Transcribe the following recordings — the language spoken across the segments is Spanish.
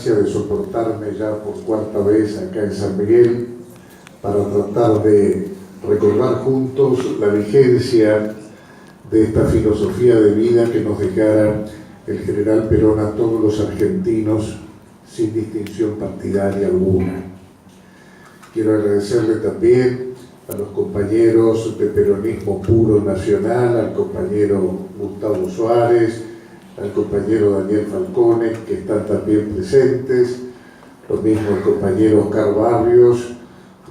de soportarme ya por cuarta vez acá en San Miguel para tratar de recordar juntos la vigencia de esta filosofía de vida que nos dejara el general Perón a todos los argentinos sin distinción partidaria alguna. Quiero agradecerle también a los compañeros de peronismo puro nacional, al compañero Gustavo Suárez, al compañero Daniel Falcone, que están también presentes, lo mismo el compañero Oscar Barrios,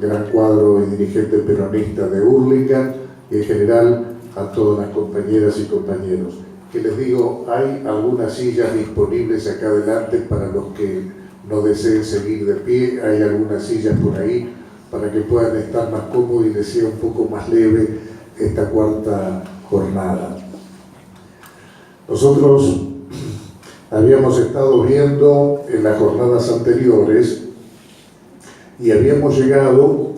gran cuadro y dirigente peronista de Hurlingham, y en general a todas las compañeras y compañeros. Que les digo, hay algunas sillas disponibles acá adelante para los que no deseen seguir de pie, hay algunas sillas por ahí para que puedan estar más cómodos y les sea un poco más leve esta cuarta jornada. Nosotros habíamos estado viendo en las jornadas anteriores y habíamos llegado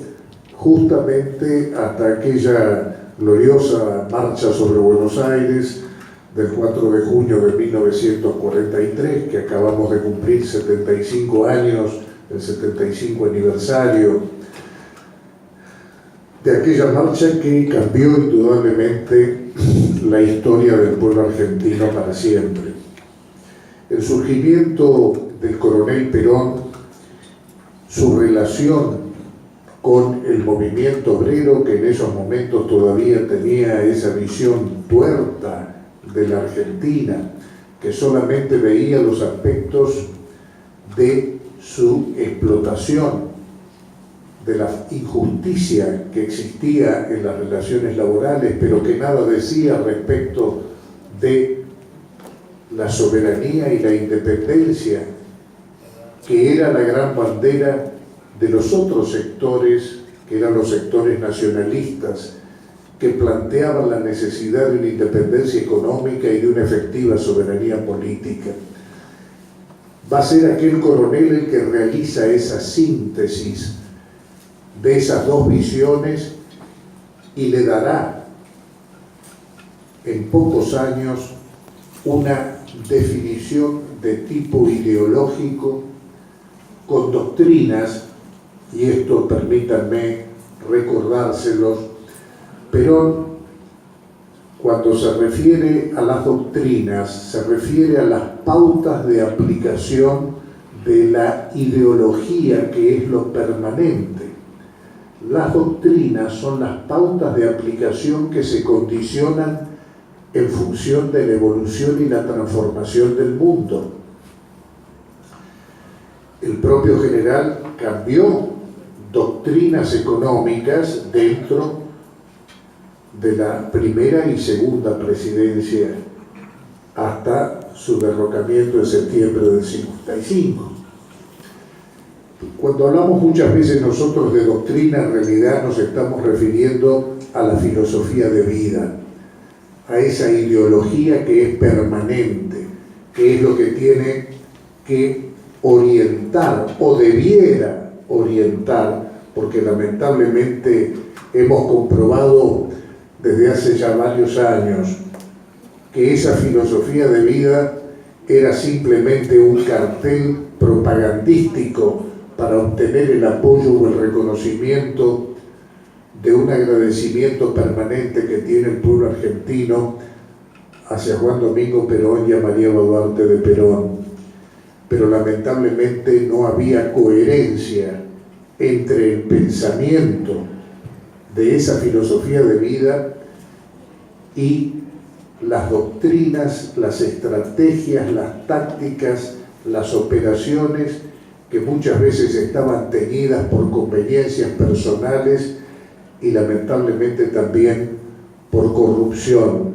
justamente hasta aquella gloriosa marcha sobre Buenos Aires del 4 de junio de 1943, que acabamos de cumplir 75 años, el 75 aniversario de aquella marcha que cambió indudablemente la historia del pueblo argentino para siempre. El surgimiento del coronel Perón, su relación con el movimiento obrero, que en esos momentos todavía tenía esa visión tuerta de la Argentina, que solamente veía los aspectos de su explotación, de la injusticia que existía en las relaciones laborales, pero que nada decía respecto de la soberanía y la independencia, que era la gran bandera de los otros sectores, que eran los sectores nacionalistas, que planteaban la necesidad de una independencia económica y de una efectiva soberanía política. Va a ser aquel coronel el que realiza esa síntesis de esas dos visiones y le dará en pocos años una definición de tipo ideológico con doctrinas, y esto permítanme recordárselos. Perón, cuando se refiere a las doctrinas, se refiere a las pautas de aplicación de la ideología, que es lo permanente. Las doctrinas son las pautas de aplicación que se condicionan en función de la evolución y la transformación del mundo. El propio general cambió doctrinas económicas dentro de la primera y segunda presidencia hasta su derrocamiento en septiembre del 55. Cuando hablamos muchas veces nosotros de doctrina, en realidad nos estamos refiriendo a la filosofía de vida, a esa ideología que es permanente, que es lo que tiene que orientar o debiera orientar, porque lamentablemente hemos comprobado desde hace ya varios años que esa filosofía de vida era simplemente un cartel propagandístico para obtener el apoyo o el reconocimiento de un agradecimiento permanente que tiene el pueblo argentino hacia Juan Domingo Perón y a María Duarte de Perón. Pero lamentablemente no había coherencia entre el pensamiento de esa filosofía de vida y las doctrinas, las estrategias, las tácticas, las operaciones que muchas veces estaban teñidas por conveniencias personales y lamentablemente también por corrupción,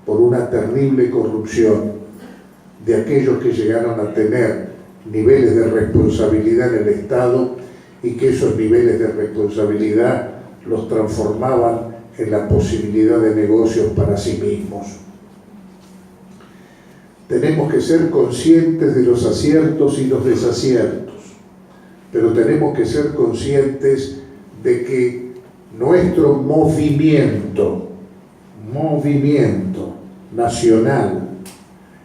por una terrible corrupción de aquellos que llegaron a tener niveles de responsabilidad en el Estado y que esos niveles de responsabilidad los transformaban en la posibilidad de negocios para sí mismos. Tenemos que ser conscientes de los aciertos y los desaciertos, pero tenemos que ser conscientes de que nuestro movimiento nacional,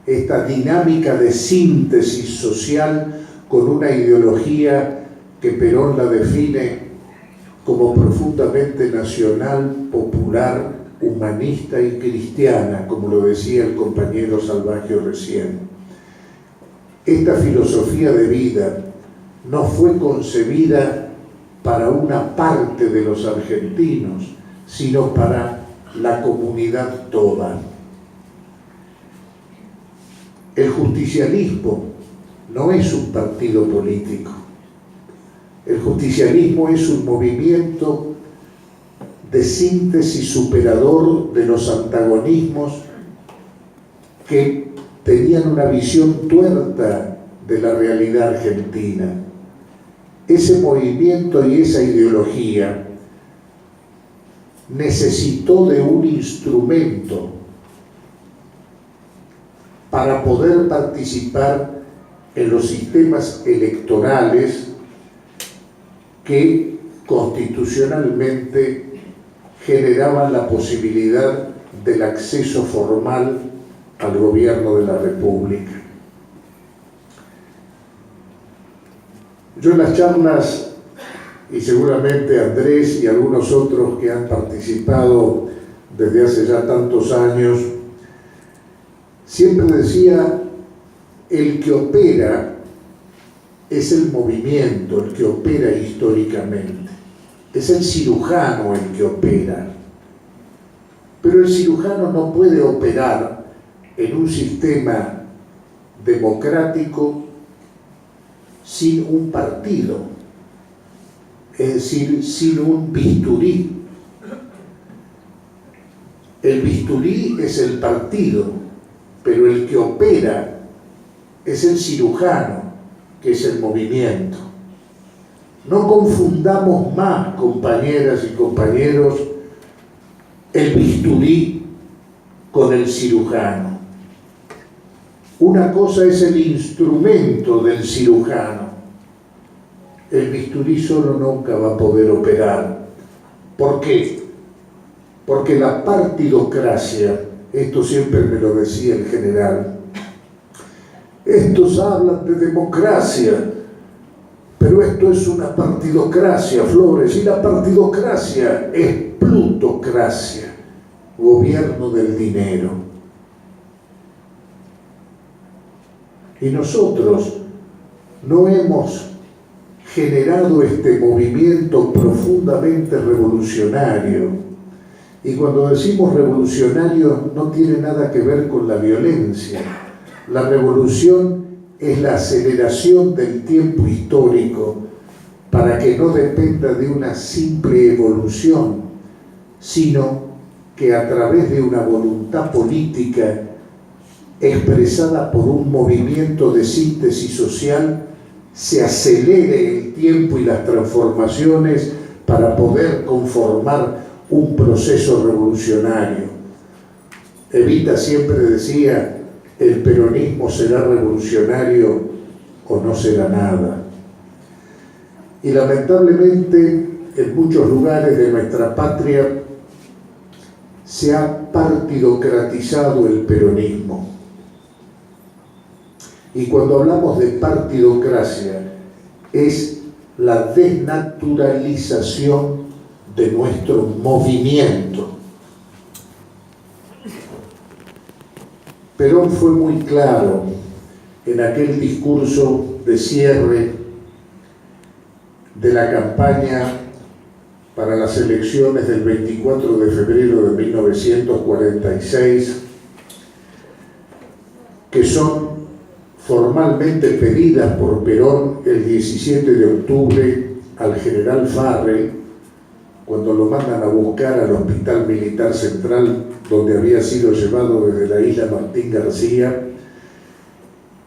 esta dinámica de síntesis social, con una ideología que Perón la define como profundamente nacional, popular, humanista y cristiana, como lo decía el compañero Salvagio recién. Esta filosofía de vida no fue concebida para una parte de los argentinos, sino para la comunidad toda. El justicialismo no es un partido político. El justicialismo es un movimiento de síntesis superador de los antagonismos que tenían una visión tuerta de la realidad argentina. Ese movimiento y esa ideología necesitó de un instrumento para poder participar en los sistemas electorales que constitucionalmente generaban la posibilidad del acceso formal al gobierno de la República. Yo en las charlas, y seguramente Andrés y algunos otros que han participado desde hace ya tantos años, siempre decía, el que opera es el movimiento, el que opera históricamente. Es el cirujano el que opera. Pero el cirujano no puede operar en un sistema democrático sin un partido, es decir, sin un bisturí. El bisturí es el partido, pero el que opera es el cirujano, que es el movimiento. No confundamos más, compañeras y compañeros, el bisturí con el cirujano. Una cosa es el instrumento del cirujano. El bisturí solo nunca va a poder operar. ¿Por qué? Porque la partidocracia, esto siempre me lo decía el general, estos hablan de democracia, pero esto es una partidocracia, Flores, y la partidocracia es plutocracia, gobierno del dinero. Y nosotros no hemos generado este movimiento profundamente revolucionario. Y cuando decimos revolucionario no tiene nada que ver con la violencia. La revolución es la aceleración del tiempo histórico para que no dependa de una simple evolución, sino que a través de una voluntad política expresada por un movimiento de síntesis social se acelere el tiempo y las transformaciones para poder conformar un proceso revolucionario. Evita siempre decía, el peronismo será revolucionario o no será nada. Y lamentablemente en muchos lugares de nuestra patria se ha partidocratizado el peronismo. Y cuando hablamos de partidocracia, es la desnaturalización de nuestro movimiento. Perón fue muy claro en aquel discurso de cierre de la campaña para las elecciones del 24 de febrero de 1946, que son formalmente pedidas por Perón el 17 de octubre al general Farrell, cuando lo mandan a buscar al Hospital Militar Central, donde había sido llevado desde la isla Martín García.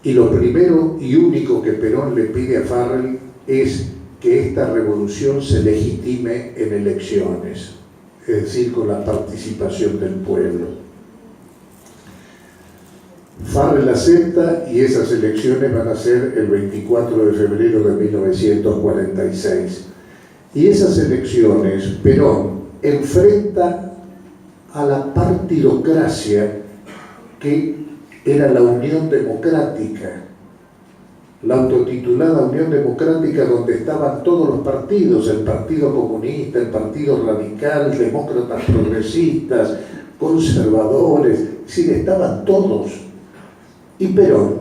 Y lo primero y único que Perón le pide a Farrell es que esta revolución se legitime en elecciones, es decir, con la participación del pueblo. Farrell acepta y esas elecciones van a ser el 24 de febrero de 1946. Y esas elecciones, Perón enfrenta a la partidocracia que era la Unión Democrática, la autotitulada Unión Democrática, donde estaban todos los partidos, el Partido Comunista, el Partido Radical, demócratas progresistas, conservadores, es decir, estaban todos. Y Perón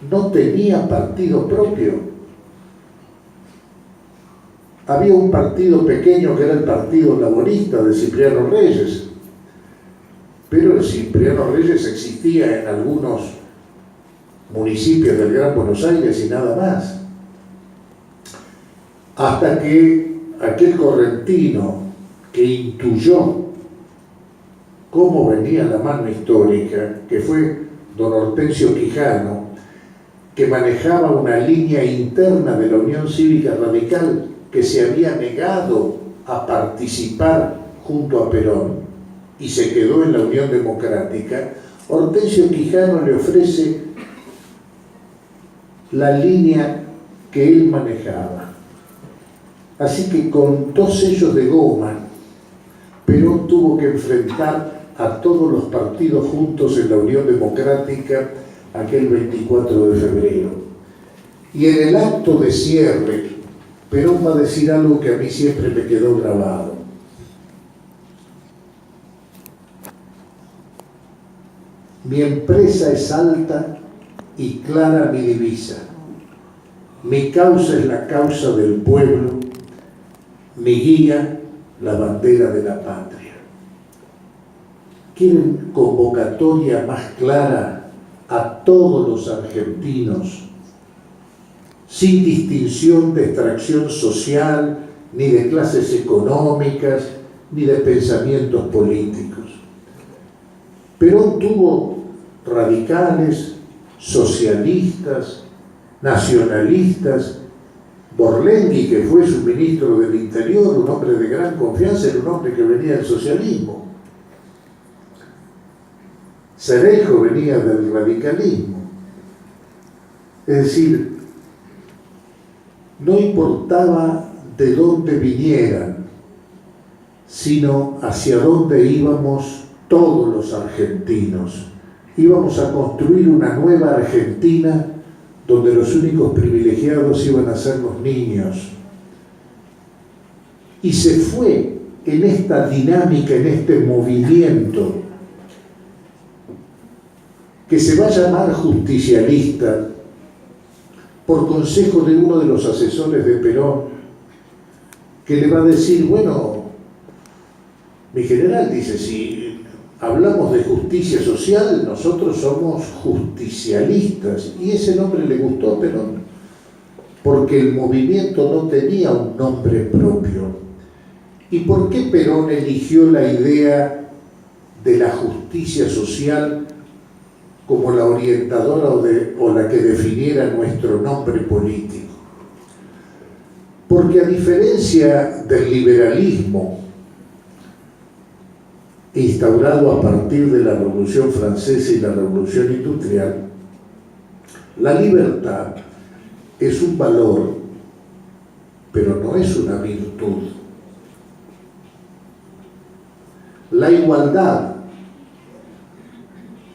no tenía partido propio. Había un partido pequeño que era el Partido Laborista de Cipriano Reyes, pero el Cipriano Reyes existía en algunos municipios del Gran Buenos Aires y nada más. Hasta que aquel correntino que intuyó cómo venía la mano histórica, que fue don Hortensio Quijano, que manejaba una línea interna de la Unión Cívica Radical que se había negado a participar junto a Perón y se quedó en la Unión Democrática, Hortensio Quijano le ofrece la línea que él manejaba. Así que con 2 sellos de goma, Perón tuvo que enfrentar a todos los partidos juntos en la Unión Democrática aquel 24 de febrero. Y en el acto de cierre, Perón va a decir algo que a mí siempre me quedó grabado. Mi empresa es alta y clara mi divisa. Mi causa es la causa del pueblo, mi guía, la bandera de la patria. ¿Quieren convocatoria más clara a todos los argentinos, sin distinción de extracción social, ni de clases económicas, ni de pensamientos políticos? Perón tuvo radicales, socialistas, nacionalistas. Borlenghi, que fue su ministro del Interior, un hombre de gran confianza, era un hombre que venía del socialismo. Cereijo venía del radicalismo. Es decir, no importaba de dónde vinieran, sino hacia dónde íbamos todos los argentinos. Íbamos a construir una nueva Argentina donde los únicos privilegiados iban a ser los niños. Y se fue en esta dinámica, en este movimiento, que se va a llamar justicialista, por consejo de uno de los asesores de Perón, que le va a decir, bueno, mi general, dice, si hablamos de justicia social, nosotros somos justicialistas. Y ese nombre le gustó a Perón, porque el movimiento no tenía un nombre propio. ¿Y por qué Perón eligió la idea de la justicia social como la orientadora o la que definiera nuestro nombre político? Porque a diferencia del liberalismo instaurado a partir de la Revolución Francesa y la Revolución Industrial, la libertad es un valor, pero no es una virtud. La igualdad,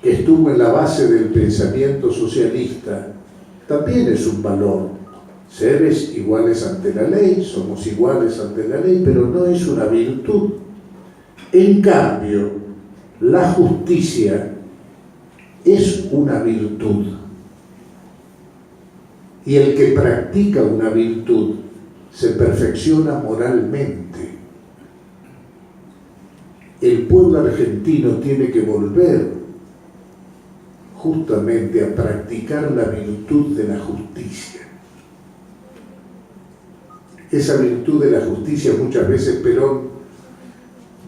que estuvo en la base del pensamiento socialista, también es un valor. Seres iguales ante la ley, somos iguales ante la ley, pero no es una virtud. En cambio, la justicia es una virtud. Y el que practica una virtud se perfecciona moralmente. El pueblo argentino tiene que volver justamente a practicar la virtud de la justicia. Esa virtud de la justicia muchas veces Perón,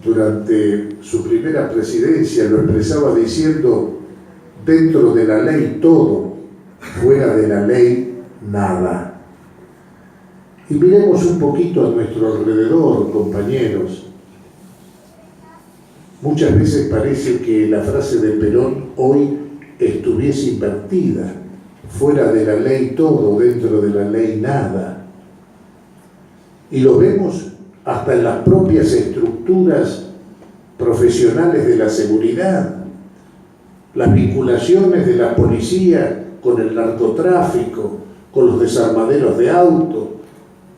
durante su primera presidencia, lo expresaba diciendo: dentro de la ley todo, fuera de la ley nada. Y miremos un poquito a nuestro alrededor, compañeros. Muchas veces parece que la frase de Perón hoy estuviese invertida: fuera de la ley todo, dentro de la ley nada. Y lo vemos hasta en las propias estructuras profesionales de la seguridad, las vinculaciones de la policía con el narcotráfico, con los desarmaderos de auto,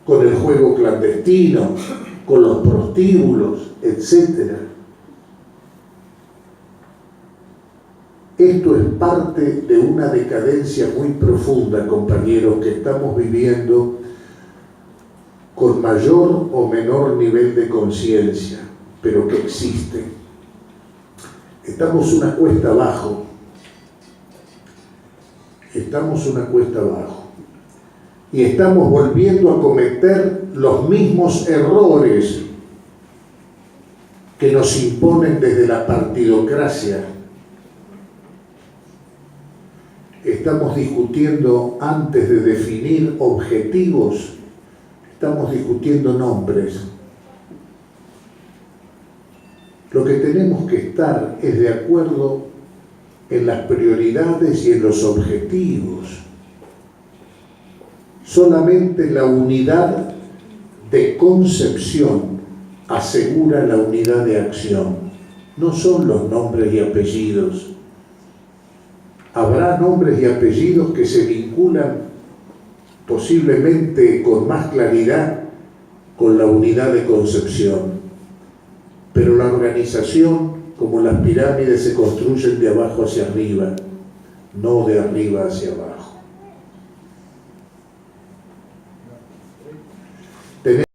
con el juego clandestino, con los prostíbulos, etc. Esto es parte de una decadencia muy profunda, compañeros, que estamos viviendo con mayor o menor nivel de conciencia, pero que existe. Estamos una cuesta abajo. Estamos una cuesta abajo. Y estamos volviendo a cometer los mismos errores que nos imponen desde la partidocracia. Estamos discutiendo, antes de definir objetivos, estamos discutiendo nombres. Lo que tenemos que estar es de acuerdo en las prioridades y en los objetivos. Solamente la unidad de concepción asegura la unidad de acción. No son los nombres y apellidos. Habrá nombres y apellidos que se vinculan posiblemente con más claridad con la unidad de concepción. Pero la organización, como las pirámides, se construyen de abajo hacia arriba, no de arriba hacia abajo.